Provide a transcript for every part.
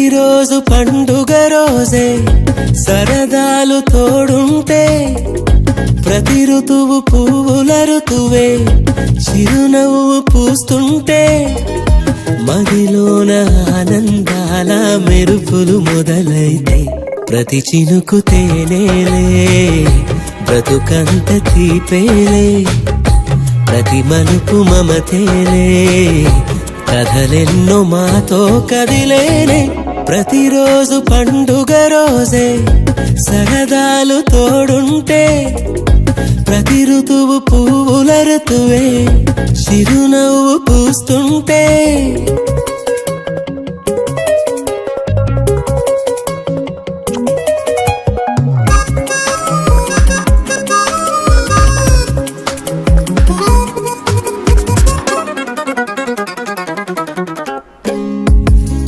ప్రతిరోజు పండుగ రోజే సరదాలు తోడుంటే ప్రతి ఋతువు పువ్వుల ఋతువే చిరునవ్వు పూస్తుంటే మదిలోన ఆనందాల మెరుపులు మొదలైతే ప్రతి చినుకు తేనేలే బ్రతుకంత తీపేలే ప్రతి మలుపు మమతేలే కథలెన్నో మాతో కదిలేనే ప్రతిరోజు పండుగ రోజే సరదాలు తోడుంటే ప్రతి ఋతువు పువ్వుల ఋతువే చిరునవ్వు పూస్తుంటే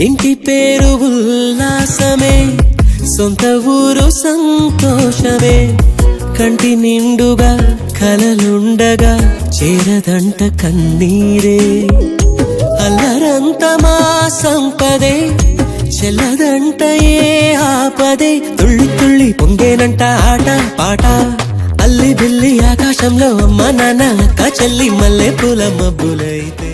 ఇంటి పేరు ఉల్లాసమే సొంత ఊరు సంతోషమే కంటి నిండుగా కలలుండగా చేరదంట కన్నీరే అల్లరంత మా సంపదే చెల్లదంట ఏ ఆపదే తుళ్ళి తుళ్ళి పొంగేనంట ఆట పాట అల్లి బిల్లి ఆకాశంలో అమ్మ నాన్న అక్క చెల్లి మల్లె పూల మబ్బులైతే